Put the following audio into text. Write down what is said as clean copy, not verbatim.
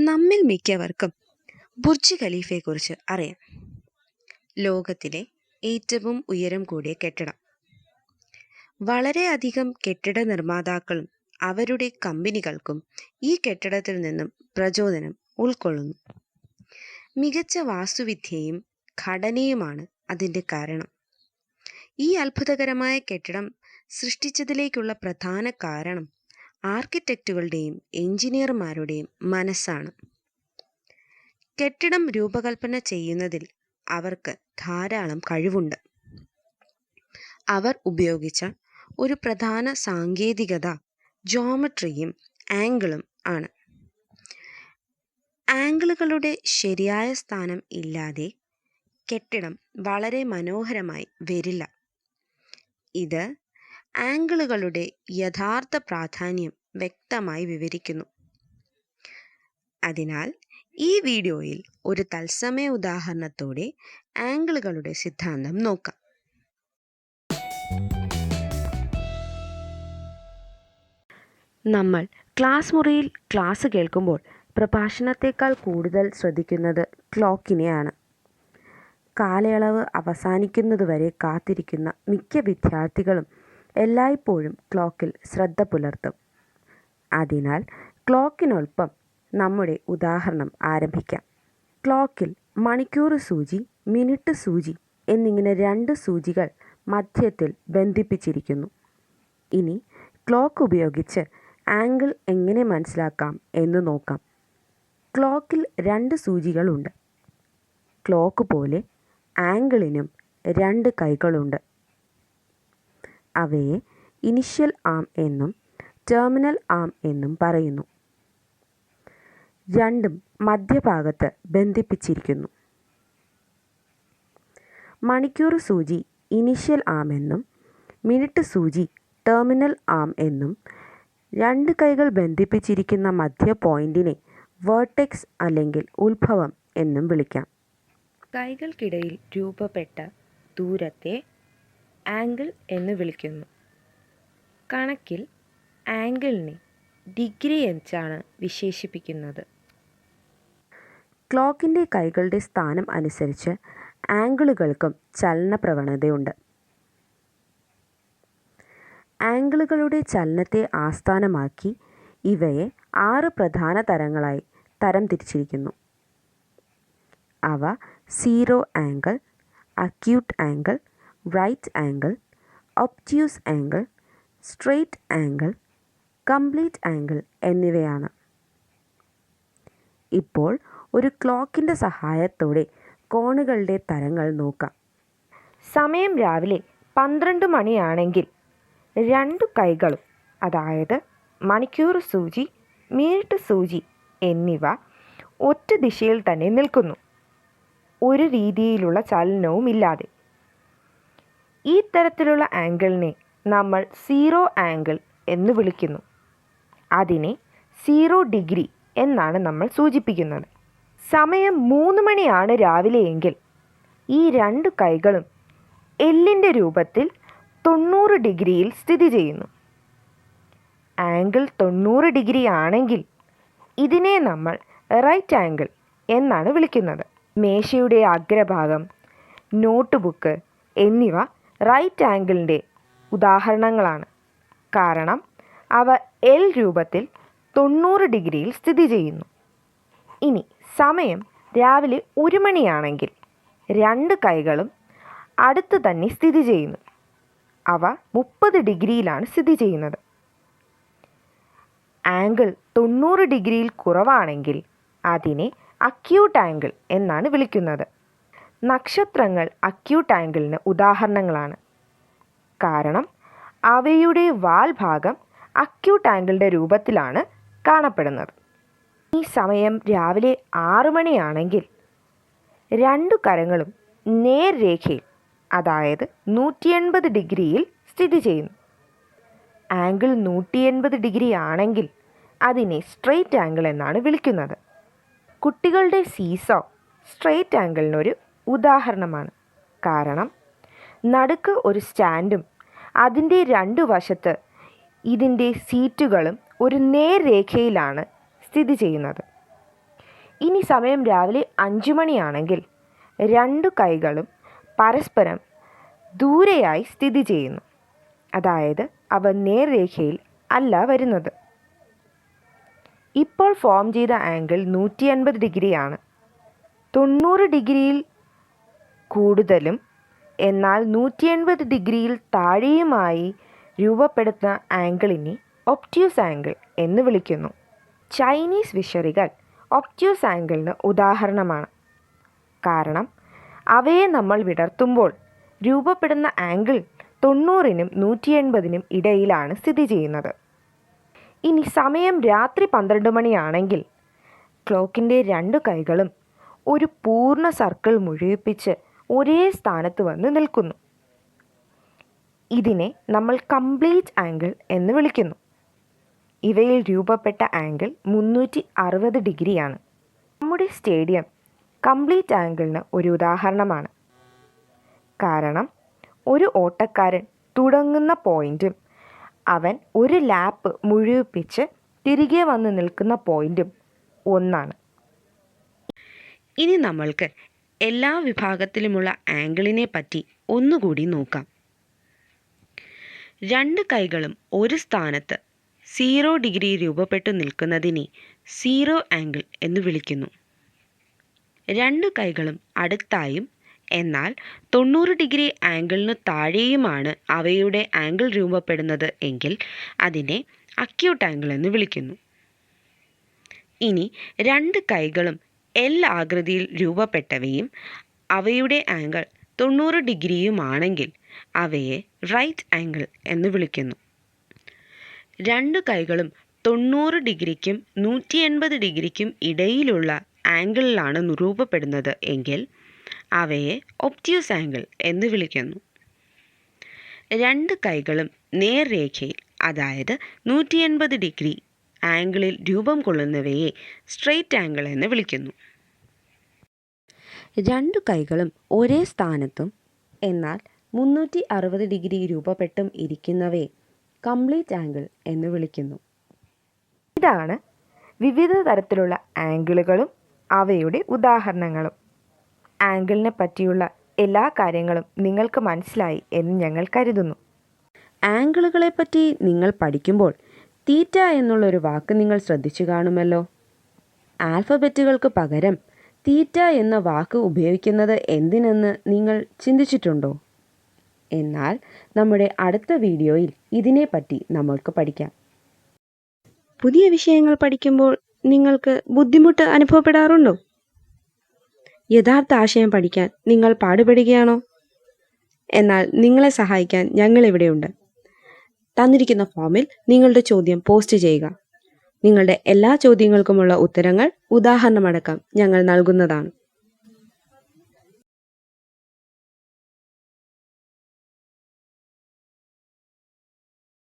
നമ്മിൽ മിക്കവർക്കും ബുർജ് ഖലീഫയെക്കുറിച്ച് അറിയാം. ലോകത്തിലെ ഏറ്റവും ഉയരം കൂടിയ കെട്ടിടം. വളരെയധികം കെട്ടിട നിർമ്മാതാക്കളും അവരുടെ കമ്പനികൾക്കും ഈ കെട്ടിടത്തിൽ നിന്നും പ്രചോദനം ഉൾക്കൊള്ളുന്നു. മികച്ച വാസ്തുവിദ്യയും ഘടനയുമാണ് അതിൻ്റെ കാരണം. ഈ അത്ഭുതകരമായ കെട്ടിടം സൃഷ്ടിച്ചതിലേക്കുള്ള പ്രധാന കാരണം ആർക്കിടെക്റ്റുകളുടെയും എഞ്ചിനീയർമാരുടെയും മനസ്സാണ്. കെട്ടിടം രൂപകൽപ്പന ചെയ്യുന്നതിൽ അവർക്ക് ധാരാളം കഴിവുണ്ട്. അവർ ഉപയോഗിച്ച ഒരു പ്രധാന സാങ്കേതികത ജോമെട്രിയും ആംഗിളും ആണ്. ആംഗിളുകളുടെ ശരിയായ സ്ഥാനം ഇല്ലാതെ കെട്ടിടം വളരെ മനോഹരമായി വരില്ല. ഇത് ആംഗിളുകളുടെ യഥാർത്ഥ പ്രാധാന്യം വ്യക്തമായി വിവരിക്കുന്നു. അതിനാൽ ഈ വീഡിയോയിൽ ഒരു തത്സമയ ഉദാഹരണത്തോടെ ആംഗിളുകളുടെ സിദ്ധാന്തം നോക്കാം. നമ്മൾ ക്ലാസ് മുറിയിൽ ക്ലാസ് കേൾക്കുമ്പോൾ പ്രഭാഷണത്തേക്കാൾ കൂടുതൽ ശ്രദ്ധിക്കുന്നത് ക്ലോക്കിനെയാണ്. കാലയളവ് അവസാനിക്കുന്നതുവരെ കാത്തിരിക്കുന്ന മിക്ക വിദ്യാർത്ഥികളും എല്ലായ്പ്പോഴും ക്ലോക്കിൽ ശ്രദ്ധ പുലർത്തും. അതിനാൽ ക്ലോക്കിനൊപ്പം നമ്മുടെ ഉദാഹരണം ആരംഭിക്കാം. ക്ലോക്കിൽ മണിക്കൂർ സൂചി, മിനിറ്റ് സൂചി എന്നിങ്ങനെ 2 സൂചികൾ മധ്യത്തിൽ ബന്ധിപ്പിച്ചിരിക്കുന്നു. ഇനി ക്ലോക്ക് ഉപയോഗിച്ച് ആംഗിൾ എങ്ങനെ മനസ്സിലാക്കാം എന്ന് നോക്കാം. ക്ലോക്കിൽ 2 സൂചികളുണ്ട്. ക്ലോക്ക് പോലെ ആംഗിളിനും 2 കൈകളുണ്ട്. അവയെ ഇനിഷ്യൽ ആം എന്നും ടെർമിനൽ ആം എന്നും പറയുന്നു. രണ്ടും മധ്യഭാഗത്ത് ബന്ധിപ്പിച്ചിരിക്കുന്നു. മണിക്കൂർ സൂചി ഇനിഷ്യൽ ആം എന്നും മിനിറ്റ് സൂചി ടെർമിനൽ ആം എന്നും 2 കൈകൾ ബന്ധിപ്പിച്ചിരിക്കുന്ന മധ്യ പോയിന്റിനെ വേർട്ടെക്സ് അല്ലെങ്കിൽ ഉത്ഭവം എന്നും വിളിക്കാം. കൈകൾക്കിടയിൽ രൂപപ്പെട്ട ദൂരത്തെ ആംഗിൾ എന്ന് വിളിക്കുന്നു. കണക്കിൽ ആംഗിളിനെ ഡിഗ്രി വെച്ചാണ് വിശേഷിപ്പിക്കുന്നത്. ക്ലോക്കിൻ്റെ കൈകളുടെ സ്ഥാനം അനുസരിച്ച് ആംഗിളുകൾക്കും ചലന പ്രവണതയുണ്ട്. ആംഗിളുകളുടെ ചലനത്തെ ആസ്ഥാനമാക്കി ഇവയെ 6 പ്രധാന തരങ്ങളായി തരംതിരിച്ചിരിക്കുന്നു. അവ zero angle, acute angle, right angle, obtuse angle, straight angle, complete angle എന്നിവയാണ്. ഇപ്പോൾ ഒരു ക്ലോക്കിൻ്റെ സഹായത്തോടെ കോണുകളുടെ തരങ്ങൾ നോക്കാം. സമയം രാവിലെ 12 മണിയാണെങ്കിൽ 2 കൈകളും, അതായത് മണിക്കൂർ സൂചി, മിനിറ്റ് സൂചി എന്നിവ ഒറ്റ ദിശയിൽ തന്നെ നിൽക്കുന്നു, ഒരു രീതിയിലുള്ള ചലനവും ഇല്ലാതെ. ഈ തരത്തിലുള്ള ആംഗിളിനെ നമ്മൾ സീറോ ആംഗിൾ എന്ന് വിളിക്കുന്നു. അതിനെ 0 ഡിഗ്രി എന്നാണ് നമ്മൾ സൂചിപ്പിക്കുന്നത്. സമയം 3 മണിയാണ് രാവിലെയെങ്കിൽ ഈ 2 കൈകളും എല്ലിൻ്റെ രൂപത്തിൽ 90 ഡിഗ്രിയിൽ സ്ഥിതി ചെയ്യുന്നു. ആംഗിൾ 90 ഡിഗ്രി ആണെങ്കിൽ ഇതിനെ നമ്മൾ റൈറ്റ് ആംഗിൾ എന്നാണ് വിളിക്കുന്നത്. മേശയുടെ അഗ്രഭാഗം, നോട്ട് ബുക്ക് എന്നിവ റൈറ്റ് ആംഗിളിൻ്റെ ഉദാഹരണങ്ങളാണ്. കാരണം അവ എൽ രൂപത്തിൽ 90 ഡിഗ്രിയിൽ സ്ഥിതി ചെയ്യുന്നു. ഇനി സമയം രാവിലെ 1 മണിയാണെങ്കിൽ 2 കൈകളും അടുത്ത് തന്നെ സ്ഥിതി ചെയ്യുന്നു. അവ 30 ഡിഗ്രിയിലാണ് സ്ഥിതി ചെയ്യുന്നത്. ആംഗിൾ 90 ഡിഗ്രിയിൽ കുറവാണെങ്കിൽ അതിനെ അക്യൂട്ട് ആംഗിൾ എന്നാണ് വിളിക്കുന്നത്. നക്ഷത്രങ്ങൾ അക്യൂട്ട് ആംഗിളിന് ഉദാഹരണങ്ങളാണ്. കാരണം അവയുടെ വാൽ ഭാഗം അക്യൂട്ട് ആംഗിളിൻ്റെ രൂപത്തിലാണ് കാണപ്പെടുന്നത്. ഈ സമയം രാവിലെ 6 മണിയാണെങ്കിൽ 2 കരങ്ങളും നേർരേഖയിൽ, അതായത് 180 ഡിഗ്രിയിൽ സ്ഥിതി ചെയ്യുന്നു. ആംഗിൾ 180 ഡിഗ്രി ആണെങ്കിൽ അതിനെ സ്ട്രെയിറ്റ് ആംഗിൾ എന്നാണ് വിളിക്കുന്നത്. കുട്ടികളുടെ സീസോ സ്ട്രെയിറ്റ് ആംഗിളിനൊരു ഉദാഹരണമാണ്. കാരണം നടുക്ക് ഒരു സ്റ്റാൻഡും അതിൻ്റെ 2 വശത്ത് ഇതിൻ്റെ സീറ്റുകളും ഒരു നേർരേഖയിലാണ് സ്ഥിതി ചെയ്യുന്നത്. ഇനി സമയം രാവിലെ 5 മണിയാണെങ്കിൽ 2 കൈകളും പരസ്പരം ദൂരെയായി സ്ഥിതി ചെയ്യുന്നു. അതായത് അവ നേർരേഖയിൽ അല്ല വരുന്നത്. ഇപ്പോൾ ഫോം ചെയ്ത ആംഗിൾ 180 ഡിഗ്രിയാണ്. 90 ഡിഗ്രിയിൽ കൂടുതലും എന്നാൽ 180 ഡിഗ്രിയിൽ താഴെയുമായി രൂപപ്പെടുന്ന ആംഗിളിനെ ഒബ്റ്റ്യൂസ് ആംഗിൾ എന്ന് വിളിക്കുന്നു. ചൈനീസ് വിഷറികൾ ഒബ്റ്റ്യൂസ് ആംഗിളിന് ഉദാഹരണമാണ്. കാരണം അവയെ നമ്മൾ വിടർത്തുമ്പോൾ രൂപപ്പെടുന്ന ആംഗിൾ 90നും 180നും ഇടയിലാണ് സ്ഥിതി ചെയ്യുന്നത്. ഇനി സമയം രാത്രി 12 മണിയാണെങ്കിൽ ക്ലോക്കിൻ്റെ 2 കൈകളും ഒരു പൂർണ്ണ സർക്കിൾ മുഴുവിപ്പിച്ച് ഒരേ സ്ഥാനത്ത് വന്ന് നിൽക്കുന്നു. ഇതിനെ നമ്മൾ കംപ്ലീറ്റ് ആംഗിൾ എന്ന് വിളിക്കുന്നു. ഇവയിൽ രൂപപ്പെട്ട ആംഗിൾ 360 ഡിഗ്രിയാണ്. നമ്മുടെ സ്റ്റേഡിയം കംപ്ലീറ്റ് ആംഗിളിന് ഒരു ഉദാഹരണമാണ്. കാരണം ഒരു ഓട്ടക്കാരൻ തുടങ്ങുന്ന പോയിന്റും അവൻ ഒരു ലാപ്പ് മുഴുവിപ്പിച്ച് തിരികെ വന്ന് നിൽക്കുന്ന പോയിന്റും ഒന്നാണ്. ഇനി നമ്മൾക്ക് എല്ലാ വിഭാഗത്തിലുമുള്ള ആംഗിളിനെ പറ്റി ഒന്നുകൂടി നോക്കാം. 2 കൈകളും ഒരു സ്ഥാനത്ത് 0 ഡിഗ്രി രൂപപ്പെട്ടു നിൽക്കുന്നതിനെ 0 ആംഗിൾ എന്ന് വിളിക്കുന്നു. 2 കൈകളും അടുത്തായും എന്നാൽ 90 ഡിഗ്രി ആംഗിളിനു താഴെയുമാണ് അവയുടെ ആംഗിൾ രൂപപ്പെടുന്നത് എങ്കിൽ അതിനെ അക്യൂട്ട് ആംഗിൾ എന്ന് വിളിക്കുന്നു. ഇനി 2 കൈകളും എൽ ആകൃതിയിൽ രൂപപ്പെട്ടവയും അവയുടെ ആംഗിൾ 90 ഡിഗ്രിയുമാണെങ്കിൽ അവയെ റൈറ്റ് ആംഗിൾ എന്ന് വിളിക്കുന്നു. 2 കൈകളും 90 ഡിഗ്രിക്കും 180 ഡിഗ്രിക്കും ഇടയിലുള്ള ആംഗിളിലാണ് രൂപപ്പെടുന്നത് എങ്കിൽ അവയെ ഒബ്റ്റ്യൂസ് ആംഗിൾ എന്ന് വിളിക്കുന്നു. 2 കൈകളും നേർരേഖയിൽ അതായത് 180 ഡിഗ്രി ആംഗിളിൽ രൂപം കൊള്ളുന്നവയെ സ്ട്രെയിറ്റ് ആംഗിൾ എന്ന് വിളിക്കുന്നു. 2 കൈകളും ഒരേ സ്ഥാനത്തും എന്നാൽ 360 ഡിഗ്രി രൂപപ്പെട്ടും ഇരിക്കുന്നവയെ കംപ്ലീറ്റ് ആംഗിൾ എന്ന് വിളിക്കുന്നു. ഇതാണ് വിവിധ തരത്തിലുള്ള ആംഗിളുകളും അവയുടെ ഉദാഹരണങ്ങളും. ആംഗിളിനെ പറ്റിയുള്ള എല്ലാ കാര്യങ്ങളും നിങ്ങൾക്ക് മനസ്സിലായി എന്ന് ഞങ്ങൾ കരുതുന്നു. ആംഗിളുകളെ പറ്റി നിങ്ങൾ പഠിക്കുമ്പോൾ തീറ്റ എന്നുള്ളൊരു വാക്ക് നിങ്ങൾ ശ്രദ്ധിച്ചു കാണുമല്ലോ. ആൽഫബറ്റുകൾക്ക് പകരം തീറ്റ എന്ന വാക്ക് ഉപയോഗിക്കുന്നത് എന്തിനെന്ന് നിങ്ങൾ ചിന്തിച്ചിട്ടുണ്ടോ? എന്നാൽ നമ്മുടെ അടുത്ത വീഡിയോയിൽ ഇതിനെപ്പറ്റി നമ്മൾക്ക് പഠിക്കാം. പുതിയ വിഷയങ്ങൾ പഠിക്കുമ്പോൾ നിങ്ങൾക്ക് ബുദ്ധിമുട്ട് അനുഭവപ്പെടാറുണ്ടോ? യഥാർത്ഥ ആശയം പഠിക്കാൻ നിങ്ങൾ പാടുപെടുകയാണോ? എന്നാൽ നിങ്ങളെ സഹായിക്കാൻ ഞങ്ങളിവിടെയുണ്ട്. തന്നിരിക്കുന്ന ഫോമിൽ നിങ്ങളുടെ ചോദ്യം പോസ്റ്റ് ചെയ്യുക. നിങ്ങളുടെ എല്ലാ ചോദ്യങ്ങൾക്കുമുള്ള ഉത്തരങ്ങൾ ഉദാഹരണമടക്കം ഞങ്ങൾ നൽകുന്നതാണ്.